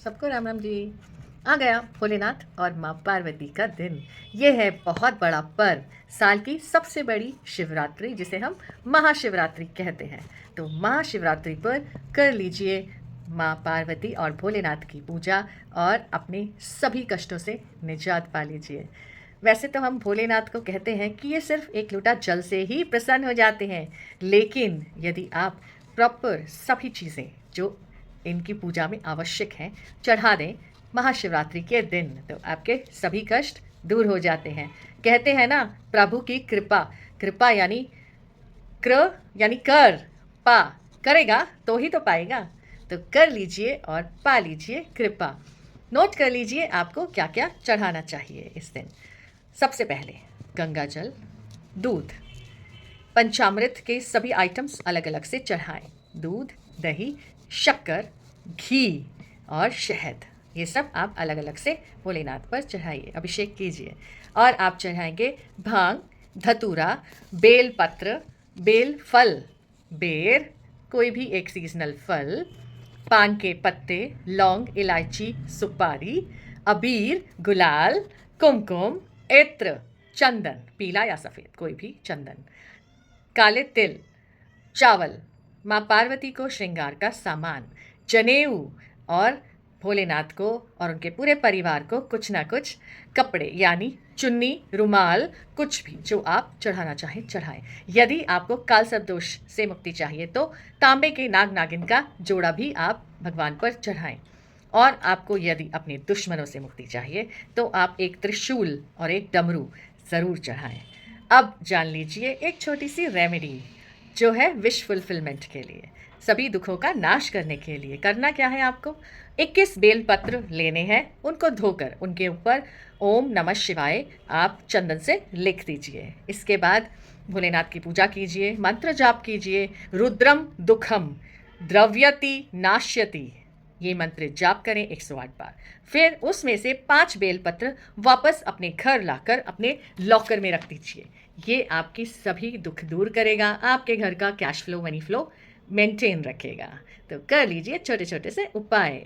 सबको राम राम जी। आ गया भोलेनाथ और माँ पार्वती का दिन। ये है बहुत बड़ा पर्व, साल की सबसे बड़ी शिवरात्रि, जिसे हम महाशिवरात्रि कहते हैं। तो महाशिवरात्रि पर कर लीजिए माँ पार्वती और भोलेनाथ की पूजा और अपने सभी कष्टों से निजात पा लीजिए। वैसे तो हम भोलेनाथ को कहते हैं कि ये सिर्फ एक लोटा जल से ही प्रसन्न हो जाते हैं, लेकिन यदि आप प्रॉपर सभी चीज़ें जो इनकी पूजा में आवश्यक हैं चढ़ा दें महाशिवरात्रि के दिन, तो आपके सभी कष्ट दूर हो जाते हैं। कहते हैं ना, प्रभु की कृपा। कृपा यानी क्र यानी कर, पा, करेगा तो ही तो पाएगा। तो कर लीजिए और पा लीजिए कृपा। नोट कर लीजिए आपको क्या क्या चढ़ाना चाहिए इस दिन। सबसे पहले गंगा जल, दूध, पंचामृत के सभी आइटम्स अलग अलग से चढ़ाएं। दूध, दही, शक्कर, घी और शहद, ये सब आप अलग अलग से भोलेनाथ पर चढ़ाइए, अभिषेक कीजिए। और आप चढ़ाएंगे भांग, धतूरा, बेल पत्र, बेल फल, बेर, कोई भी एक सीजनल फल, पान के पत्ते, लौंग, इलायची, सुपारी, अबीर, गुलाल, कुमकुम, इत्र, चंदन, पीला या सफ़ेद, कोई भी चंदन, काले तिल, चावल, माँ पार्वती को श्रृंगार का सामान, जनेऊ, और भोलेनाथ को और उनके पूरे परिवार को कुछ ना कुछ कपड़े यानी चुन्नी, रुमाल, कुछ भी जो आप चढ़ाना चाहें चढ़ाएं। यदि आपको कालसर्प दोष से मुक्ति चाहिए तो तांबे के नाग नागिन का जोड़ा भी आप भगवान पर चढ़ाएं। और आपको यदि अपने दुश्मनों से मुक्ति चाहिए तो आप एक त्रिशूल और एक डमरू ज़रूर चढ़ाएं। अब जान लीजिए एक छोटी सी रेमेडी जो है विश फुलफिलमेंट के लिए, सभी दुखों का नाश करने के लिए। करना क्या है, आपको 21 बेलपत्र लेने हैं, उनको धोकर उनके ऊपर ओम नमः शिवाय आप चंदन से लिख दीजिए। इसके बाद भोलेनाथ की पूजा कीजिए, मंत्र जाप कीजिए, रुद्रम दुखम द्रव्यति नाश्यति, ये मंत्र जाप करें 108 बार। फिर उसमें से 5 बेलपत्र वापस अपने घर लाकर अपने लॉकर में रख दीजिए। ये आपकी सभी दुख दूर करेगा, आपके घर का cash flow, money flow maintain रखेगा। तो कर लीजिए छोटे छोटे से उपाय।